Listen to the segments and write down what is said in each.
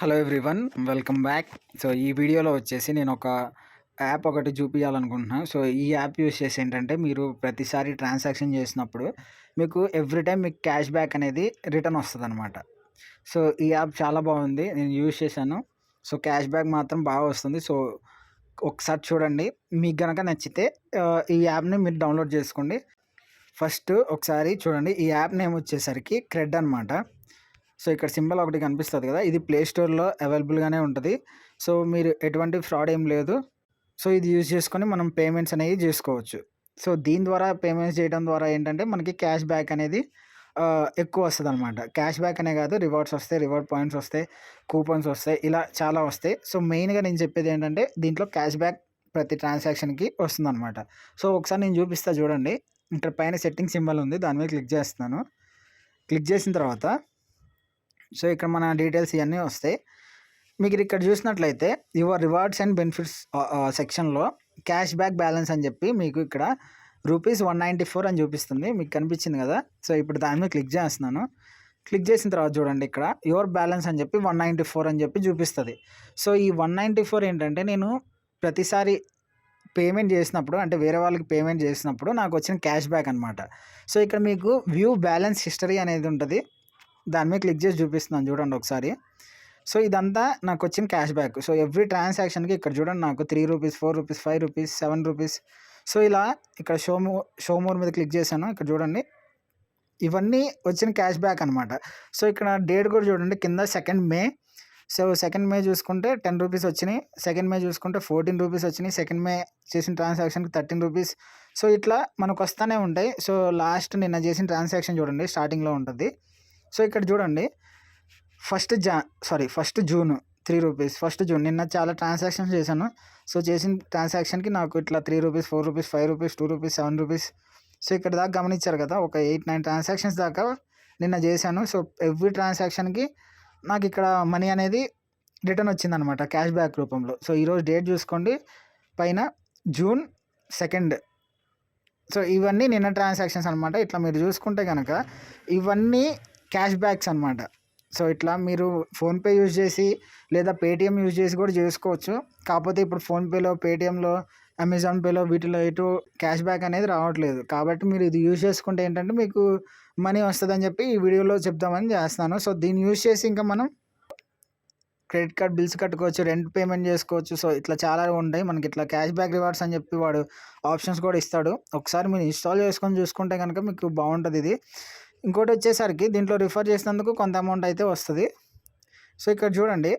Hello everyone, welcome back. So ఈ వీడియోలో వచ్చేసి నేను ఒక యాప్ ఒకటి చూపించాలనుకుంటున్నాను. సో ఈ యాప్ యూస్ చేసి ఏంటంటే మీరు ప్రతిసారి ట్రాన్సాక్షన్ చేసినప్పుడు మీకు ఎవ్రీ టైం మీకు క్యాష్ బ్యాక్ అనేది రిటర్న్ వస్తుంది అనమాట. సో ఈ యాప్ చాలా బాగుంది, నేను యూజ్ చేశాను. సో క్యాష్ బ్యాక్ మాత్రం బాగా వస్తుంది. సో ఒకసారి చూడండి, మీకు కనుక నచ్చితే ఈ యాప్ని మీరు డౌన్లోడ్ చేసుకోండి. ఫస్ట్ ఒకసారి చూడండి, ఈ యాప్ నేమ్ వచ్చేసరికి క్రెడ్ అనమాట. సో ఇక్కడ సింబల్ ఒకటి కనిపిస్తుంది కదా, ఇది ప్లే స్టోర్లో అవైలబుల్గానే ఉంటుంది. సో మీరు ఎటువంటి ఫ్రాడ్ ఏం లేదు. సో ఇది యూజ్ చేసుకొని మనం పేమెంట్స్ అనేవి చేసుకోవచ్చు. సో దీని ద్వారా పేమెంట్స్ చేయడం ద్వారా ఏంటంటే మనకి క్యాష్ బ్యాక్ అనేది ఎక్కువ వస్తుంది అనమాట. క్యాష్ బ్యాక్ అనే కాదు, రివార్డ్స్ వస్తాయి, రివార్డ్ పాయింట్స్ వస్తాయి, కూపన్స్ వస్తాయి, ఇలా చాలా వస్తాయి. సో మెయిన్గా నేను చెప్పేది ఏంటంటే దీంట్లో క్యాష్ బ్యాక్ ప్రతి ట్రాన్సాక్షన్కి వస్తుందన్నమాట. సో ఒకసారి నేను చూపిస్తా చూడండి. ఇక్కడ పైన సెట్టింగ్ సింబల్ ఉంది, దాని మీద క్లిక్ చేస్తున్నాను. క్లిక్ చేసిన తర్వాత సో ఇక్కడ మన డీటెయిల్స్ ఇవన్నీ వస్తాయి. మీకు ఇక్కడ చూసినట్లయితే యువర్ రివార్డ్స్ అండ్ బెనిఫిట్స్ సెక్షన్లో క్యాష్ బ్యాక్ బ్యాలెన్స్ అని చెప్పి మీకు ఇక్కడ ₹194 అని చూపిస్తుంది. మీకు కనిపించింది కదా. సో ఇప్పుడు దాని మీద క్లిక్ చేస్తున్నాను. క్లిక్ చేసిన తర్వాత చూడండి, ఇక్కడ యువర్ బ్యాలెన్స్ అని చెప్పి 194 అని చెప్పి చూపిస్తుంది. సో ఈ 194 ఏంటంటే నేను ప్రతిసారి పేమెంట్ చేసినప్పుడు, అంటే వేరే వాళ్ళకి పేమెంట్ చేసినప్పుడు నాకు వచ్చిన క్యాష్ బ్యాక్ అనమాట. సో ఇక్కడ మీకు వ్యూ బ్యాలెన్స్ హిస్టరీ అనేది ఉంటుంది, దాని మీద క్లిక్ చేసి చూపిస్తున్నాను చూడండి ఒకసారి. సో ఇదంతా నాకు వచ్చిన క్యాష్ బ్యాక్. సో ఎవ్రీ ట్రాన్సాక్షన్కి ఇక్కడ చూడండి నాకు ₹3, ₹4, ₹5, ₹7. సో ఇలా ఇక్కడ షో మోర్ మీద క్లిక్ చేశాను. ఇక్కడ చూడండి ఇవన్నీ వచ్చిన క్యాష్ బ్యాక్ అనమాట. సో ఇక్కడ డేట్ కూడా చూడండి, కింద 2 మే. సో 2 మే చూసుకుంటే ₹10 వచ్చినాయి, 2 మే చూసుకుంటే ₹14 వచ్చినాయి, 2 మే చేసిన ట్రాన్సాక్షన్కి ₹13. సో ఇట్లా మనకు వస్తూనే ఉంటాయి. సో లాస్ట్ నిన్న చేసిన ట్రాన్సాక్షన్ చూడండి, స్టార్టింగ్లో ఉంటుంది. సో ఇక్కడ చూడండి, ఫస్ట్ జూన్ ₹3, ఫస్ట్ జూన్ నిన్న చాలా ట్రాన్సాక్షన్స్ చేశాను. సో చేసిన ట్రాన్సాక్షన్కి నాకు ఇట్లా ₹3, ₹4, ₹5, ₹2, ₹7. సో ఇక్కడ దాకా గమనించారు కదా, ఒక 8-9 ట్రాన్సాక్షన్స్ దాకా నిన్న చేశాను. సో ఎవ్రీ ట్రాన్సాక్షన్కి నాకు ఇక్కడ మనీ అనేది రిటర్న్ వచ్చిందనమాట క్యాష్ బ్యాక్ రూపంలో. సో ఈరోజు డేట్ చూసుకోండి, పైన June 2. సో ఇవన్నీ నిన్న ట్రాన్సాక్షన్స్ అనమాట. ఇట్లా మీరు చూసుకుంటే కనుక ఇవన్నీ క్యాష్ బ్యాక్స్ అనమాట. సో ఇట్లా మీరు ఫోన్పే యూజ్ చేసి లేదా పేటిఎం యూజ్ చేసి కూడా చేసుకోవచ్చు. కాకపోతే ఇప్పుడు ఫోన్పేలో, పేటిఎంలో, అమెజాన్ పేలో వీటిలో ఎటు క్యాష్ బ్యాక్ అనేది రావట్లేదు. కాబట్టి మీరు ఇది యూజ్ చేసుకుంటే ఏంటంటే మీకు మనీ వస్తుందని చెప్పి ఈ వీడియోలో చెప్దామని చేస్తాను. సో దీన్ని యూజ్ చేసి ఇంకా మనం క్రెడిట్ కార్డ్ బిల్స్ కట్టుకోవచ్చు, రెంట్ పేమెంట్ చేసుకోవచ్చు. సో ఇట్లా చాలా ఉంటాయి మనకి. ఇట్లా క్యాష్ బ్యాక్ రివార్డ్స్ అని చెప్పి వాడు ఆప్షన్స్ కూడా ఇస్తాడు. ఒకసారి మీరు ఇన్స్టాల్ చేసుకొని చూసుకుంటే కనుక మీకు బాగుంటుంది ఇది. ఇంకోటి వచ్చేసరికి దీంట్లో రిఫర్ చేసినందుకు కొంత అమౌంట్ అయితే వస్తుంది. సో ఇక్కడ చూడండి,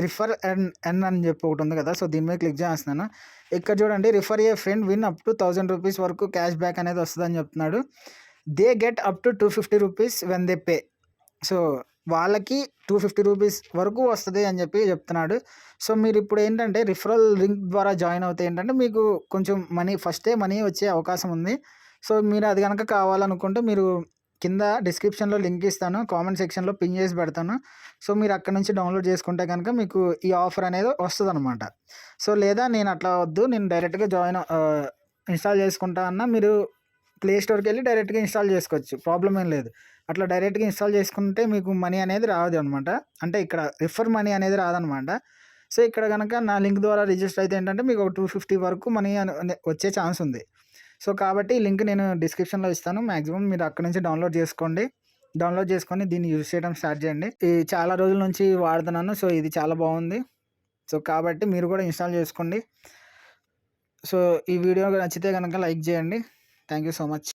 రిఫర్ ఎన్ అని చెప్పి ఒకటి ఉంది కదా. సో దీని మీద క్లిక్ చేస్తున్నాను. ఇక్కడ చూడండి, refer A friend win up to ₹1000 వరకు క్యాష్ బ్యాక్ అనేది వస్తుందని చెప్తున్నాడు. They get up to ₹250 when they pay. So వాళ్ళకి ₹250 వరకు వస్తుంది అని చెప్పి చెప్తున్నాడు. సో మీరు ఇప్పుడు ఏంటంటే రిఫరల్ లింక్ ద్వారా జాయిన్ అవుతే ఏంటంటే మీకు కొంచెం ఫస్టే మనీ వచ్చే అవకాశం ఉంది. సో మీరు అది కనుక కావాలనుకుంటే మీరు కింద డిస్క్రిప్షన్లో లింక్ ఇస్తాను, కామెంట్ సెక్షన్లో పిన్ చేసి పెడతాను. సో మీరు అక్కడ నుంచి డౌన్లోడ్ చేసుకుంటే కనుక మీకు ఈ ఆఫర్ అనేది వస్తుంది అనమాట. సో లేదా నేను అట్లా వద్దు, నేను డైరెక్ట్గా ఇన్స్టాల్ చేసుకుంటా అన్న మీరు ప్లే స్టోర్కి వెళ్ళి డైరెక్ట్గా ఇన్స్టాల్ చేసుకోవచ్చు, ప్రాబ్లం ఏం లేదు. అట్లా డైరెక్ట్గా ఇన్స్టాల్ చేసుకుంటే మీకు మనీ అనేది రాదు అనమాట. అంటే ఇక్కడ రిఫర్ మనీ అనేది రాదనమాట. సో ఇక్కడ కనుక నా లింక్ ద్వారా రిజిస్టర్ అయితే ఏంటంటే మీకు ఒక $250 వరకు మనీ వచ్చే ఛాన్స్ ఉంది. సో కాబట్టి ఈ లింక్ నేను డిస్క్రిప్షన్లో ఇస్తాను. మ్యాక్సిమం మీరు అక్కడ నుంచి డౌన్లోడ్ చేసుకొని దీన్ని యూజ్ చేయడం స్టార్ట్ చేయండి. ఇది చాలా రోజుల నుంచి వాడుతున్నాను. సో ఇది చాలా బాగుంది. సో కాబట్టి మీరు కూడా ఇన్స్టాల్ చేసుకోండి. సో ఈ వీడియో నచ్చితే కనుక లైక్ చేయండి. Thank you so much.